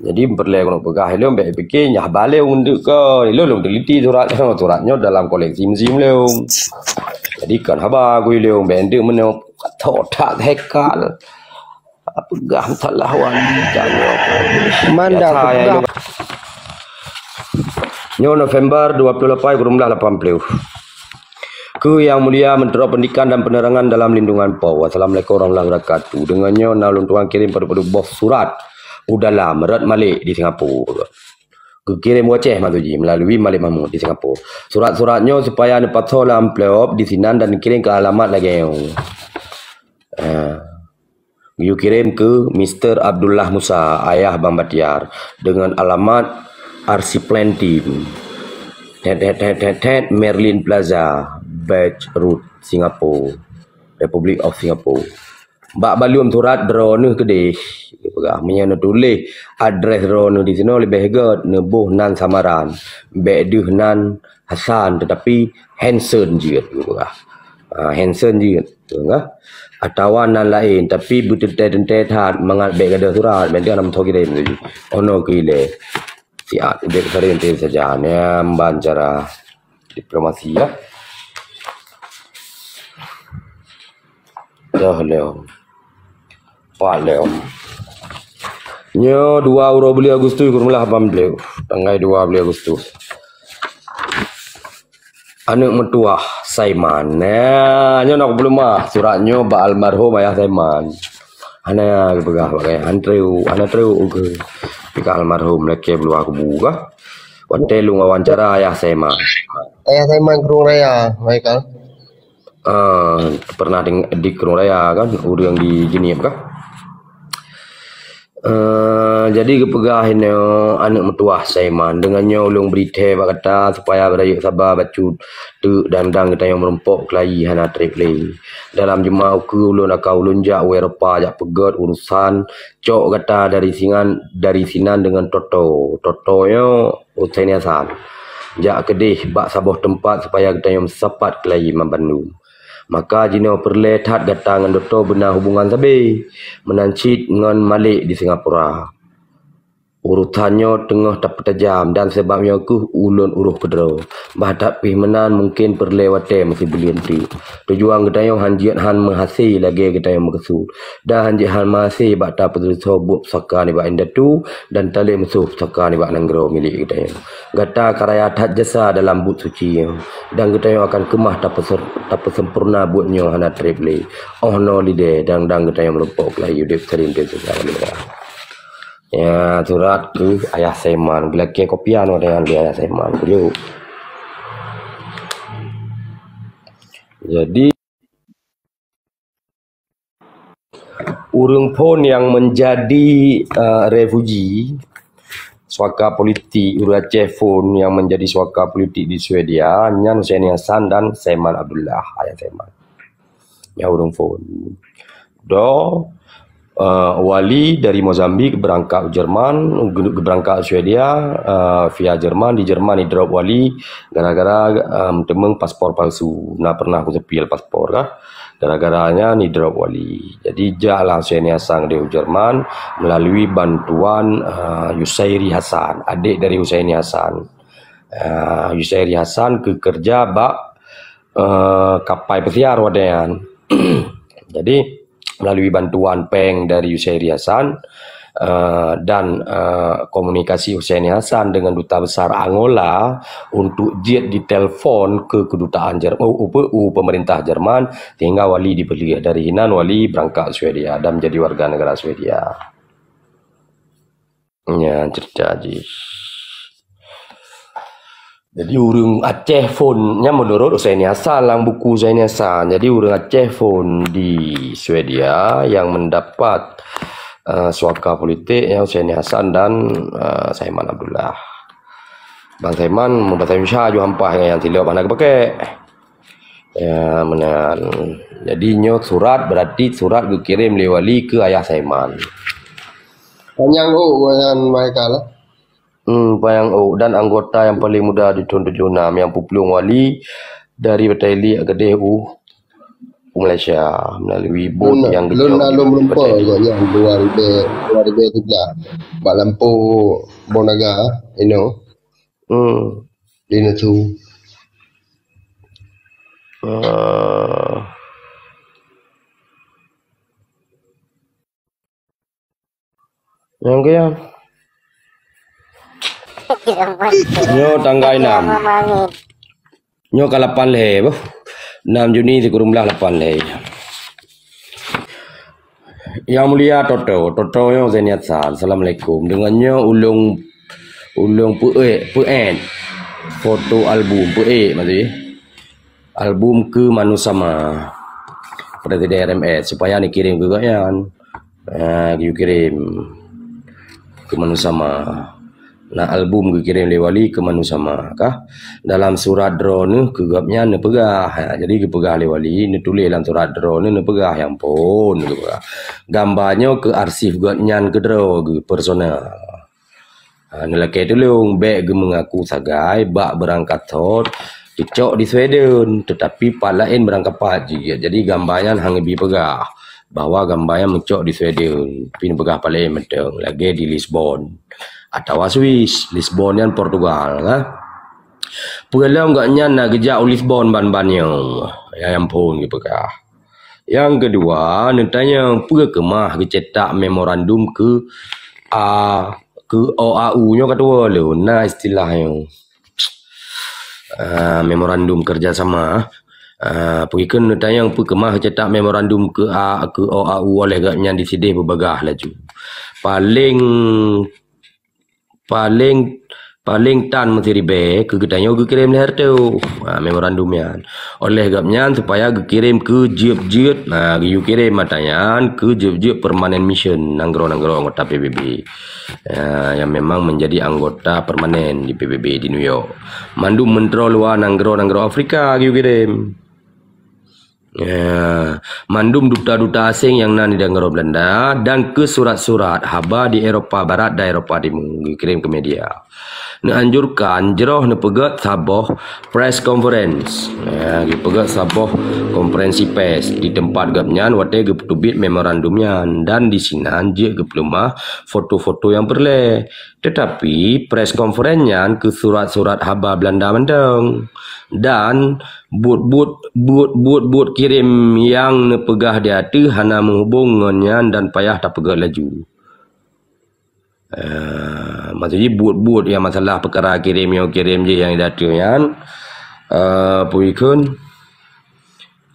Jadi perlu nak pegah helom baik fikir nyah balik untuk ke helom teliti suratnya dalam koleksi museum leung. Jadi kan haba gue leung bende meno tak hekal pegah salah wan jangan manda pegah Nyo November 28 2018 ke Yang Mulia Menteri Pendidikan dan Penerangan dalam Lindungan PAU. Assalamualaikum warahmatullahi wabarakatuh. Dengannya nalun tuan kirim pada bos surat udahlah Merat Malik di Singapura. Kirim waceh matuji melalui Malik Mahmud di Singapura. Surat-suratnya supaya dapat soal amplop di Sinan dan kirim ke alamat lagi. You kirim ke Mr. Abdullah Musa, ayah Bang Batiar dengan alamat RC Plan Team. Merlin Plaza, Batch Road, Singapura, Republic of Singapore. Bak balum surat drone kedih. Menyana tulis adres drone di sini lebih hegat nebuh nan samaran. Bedeh nan Hasan tetapi Hansen je. Hansen je. Atau nan lain tapi betul-betul hat mengat beg ada surat. Mereka nak tahu kirim tu. Ono kile. Siap. Dek sering saja. Ni cara diplomasi ya. Dah leo. Leo. Nyo 2 euro beli Agustus kurang lah 8 beli. Tanggai 2 beli Agustus. anak mentua Saiman. Nyo nak belum suratnya ba almarhum ayah Saiman. Ana begah bagai antreu ke. Pika almarhum leke belum aku buka. Wante lu wawancara ayah Saiman. Ayah saya main kerung raya, Michael. Pernah di Kerung Raya kan, orang di Jenip kah? Jadi kepegahin anak mentua Saiman dengannya ulung berita kata supaya berajuk sabar bacut tu dan kita yang merempok kelahi hana trip lay dalam jemaah ke ulun akau ulun jak Eropah jak pegat urusan cok kata dari sinan dengan totonya Hussein Hasan jak kedih bak sabuh tempat supaya kita yang sepat kelahi Bandung. Maka jino perlehat datang dengan Dr. benar hubungan sabi menancit dengan Malik di Singapura. Urutannya tengah tak tajam dan sebabnya ku ulun uruh pedro. Bahdak pih menan mungkin perlewate mesti belian tu. Tujuan kita yang hanjian han menghasil lagi kita yang mengesul. Dah hanjian han menghasil bakta pedro sobuk saka ni bak indah tu dan tali musuh saka ni bak nanggro milik kita yang. Gata karaya tat jasa dalam but suci yang. Dan kita yang akan kemah tak sempurna buatnya hana triple. Oh no lide dan kita yang melumpuk lah yudip sering dia sekarang ni. Ya surat ke ayah Saiman bila ke kopian dengan dia ayah Saiman beliau. Jadi urang pun yang menjadi refugee suaka politik urang Aceh pun yang menjadi suaka politik di Swedia Nyan Hussein Hasan dan Saiman Abdullah ayah Saiman. Ya urang pun. Wali dari Mozambik berangkat Jerman, berangkat Swedia via Jerman. Di Jerman di drop wali gara-gara temeng paspor palsu. Nah pernah aku sepil paspor kah? Gara-garanya ni drop wali. Jadi jalan Hussein Hasan di Jerman melalui bantuan Yusairi Hasan, adik dari Hussein Hasan. Yusairi Hasan ke kerja bak kapal pesiar wadayan. Jadi melalui bantuan peng dari Yusairi Hasan dan komunikasi Hussein Hasan dengan Duta Besar Angola untuk jet ditelepon ke kedutaan Jerman, pemerintah Jerman sehingga wali dibeli dari Hinan wali berangkat Swedia dan menjadi warga negara Swedia. Ya cerita je. Jadi urang Aceh phone-nya menurut Hussein Hasan lang buku Hussein Hasan. Jadi urang Aceh phone di Swedia yang mendapat suaka politik yang Hussein Hasan dan Saiman Abdullah. Bang Saiman membahasa Indonesia juga hampah yang tidak pandai pakai. Ya benar. Jadi nyo surat berarti surat dikirim oleh wali ke ayah Saiman. Panjang dengan mereka lah. Bayang dan anggota yang paling muda di tahun 76 yang pupulung wali dari Batali Agadeh Malaysia melalui bot yang gejau. Lun lumpur agaknya 2013. Bak lampu Bonaga, you know. Dina tu. Yang kaya Nyo tanggal 6. Nyo ke 8 leh. 6 Juni di kurumlah 8 leh. Yang mulia Toto yang Hussein Hasan. Assalamualaikum. Dengannya ulung PN foto album maksudnya. Album ke Manusama. Presiden RMS supaya dikirim ke Gayan. Kirim ke Manusama. Nah album kirim le wali ke Manusama kah dalam surat draw ni kegapnya ne pegah. Jadi kepegah le wali ne tulis dalam surat draw ni ne pegah yang pun pegah. Gambarnya ke arsip gatnyan ke draw ke personal. Ne laki tu leung beg ge mengaku sagai bak berangkat thot dicok di Sweden tetapi palain berangkat paji. Jadi gambarnya hang bi pegah bahwa gambarnya mencok di Sweden pin pegah palain meteng lagi di Lisbon atau Swiss, Lisbon yang Portugal kan. Perlahan enggaknya nak gejak Lisbon ban-bannya. Yang pun gitu kah. Yang kedua, nentanya pergi kemah cetak memorandum ke OAU nya kedua lu. Nah istilahnya. memorandum kerjasama. Pergikan tayang kemah cetak memorandum ke OAU oleh gaknya disidih berbagah laju. Paling tan menteri be ke getanya ke kirim leher tu memorandumnya oleh gapnya supaya ke kirim ke jiep kirim matanya ke jiep permanent mission nanggro anggota PBB yang memang menjadi anggota permanen di PBB di New York. Mandum mentro luar nanggro Afrika kirim. Mandum duta-duta asing yang nan di negara Belanda dan ke surat-surat haba di Eropah Barat dan Eropah Timur dikirim ke media. Anjurkan jeroh pegat saboh press conference. Pegat saboh konferensi pers di tempat gapnyan wate geptubit memorandumnya dan di sini je geplumah foto-foto yang perle. Tetapi press conference-nya ke surat-surat haba Belanda mendeng dan buat kirim yang nepegah dia tu hana menghubungannya dan payah tak pegah laju. Maksudnya buat yang masalah perkara kirim je yang datang puikun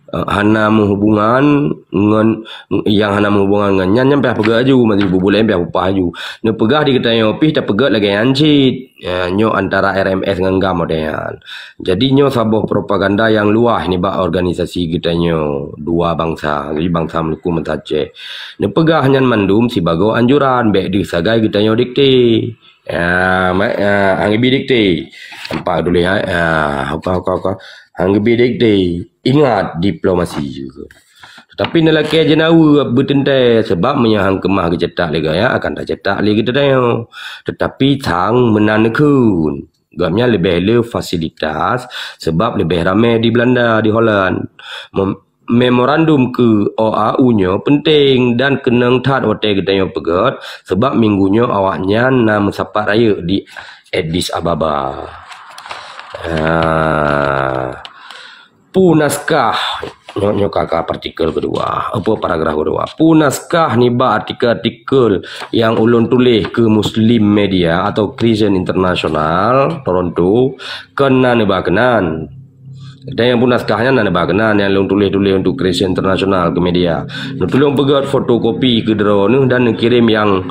hana menghubungan dengan yang hana menghubungan dengan nyampe pegah aju maksudnya boleh ambil apa aju ne pegah di ketanya opih tak pegah lagi ancit nyo antara RMS dengan GAM modelan. Jadi nyo sabuh propaganda yang luah ni bak organisasi kita nyo dua bangsa, jadi bangsa Maluku Aceh. Ne pegah nyan mandum si bago anjuran bek di sagai kita nyo dikti. Anggebi dikti. Nampak dulu Anggebi dikti. Ingat diplomasi juga. Tapi nelaki jenawa bertentai sebab menyahang kemah kecetak lega ya akan tak cetak lagi kita tanya. Tetapi tang menanekun. Gapnya lebih le fasilitas sebab lebih ramai di Belanda di Holland. Memorandum ke OAU-nya penting dan kenang tat hotel kita yang pegat sebab minggunya awaknya nama sapat raya di Addis Ababa. Punaskah kakak partikel kedua apa paragraf kedua punaskah ni ba artikel yang ulun tulis ke Muslim Media atau Christian International Toronto kena neba kenan dan yang punaskahnya nana kenan yang ulun tulis untuk Christian International ke media tolong pegat fotokopi ke drone dan kirim yang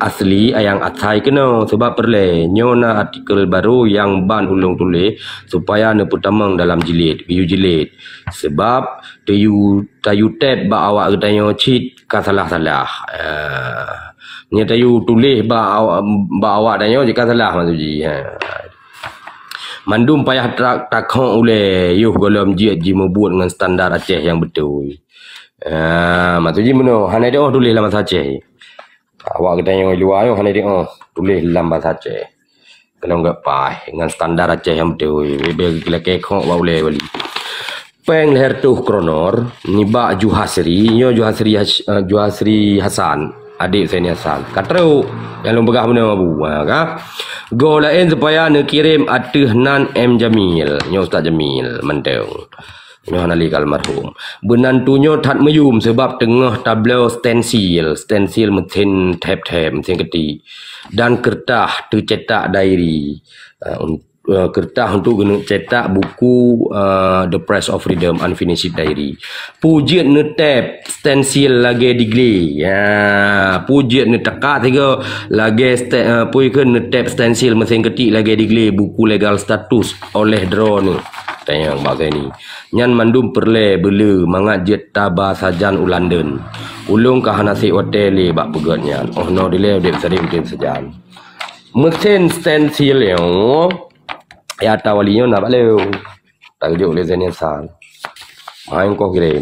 asli yang atai kena sebab perle nyona artikel baru yang ban ulung tulis supaya ne putamang dalam jilid jilid sebab tayu tab ba awak ketanya cheat kan salah nya tayu tulis ba awak tanya jika salah maksudji mandum payah takhon oleh yuh golom jiat ji membuat dengan standar Aceh yang betul maksudji meno hana dia tulis dalam bahasa Aceh. Awak kita yang luar yang hanya dia tulis dalam bahasa Aceh. Kalau enggak pai dengan standar Aceh yang betul. Bila kekok boleh balik. Peng leher tuh kronor ni ba Juhasri, nyo Juhasri Hasan, adik saya ni Hasan. Katru yang lu begah benda abu, ka? Go lain supaya ne kirim atuh nan M Jamil, nyo Ustaz Jamil mendeng. Nyo nali almarhum. Benantunyo tat meyum sebab tengah tablo stensil mesin tab mesin ketik dan kertas tercetak diary. Kertas untuk guna cetak buku The Price of Freedom Unfinished Diary. Pujian ne tab stensil lagi digli. Pujian ne tekak tiga lagi pujian ne tab stensil mesin ketik lagi digli buku legal status oleh drone. Tanya bahasa ini. Nyan mandum perle bela mangat jet taba sajan u London. Ulung kah nasi hotel bak pegatnya. Oh no dile dek sering sajan. Mesin stensil yang ya tawalinya nak baleu. Tak juk le zanian sal. Main kau kirim.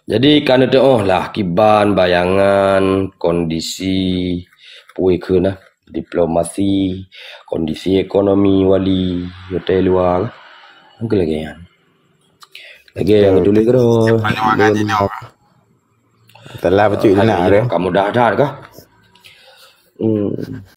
Jadi kan ada lah kiban bayangan kondisi puai kena diplomasi, kondisi ekonomi wali hotel luar. Angkel lagi yang. Lagi yang tulis ke doh. Telah betul nak ada. Kamu dah kah?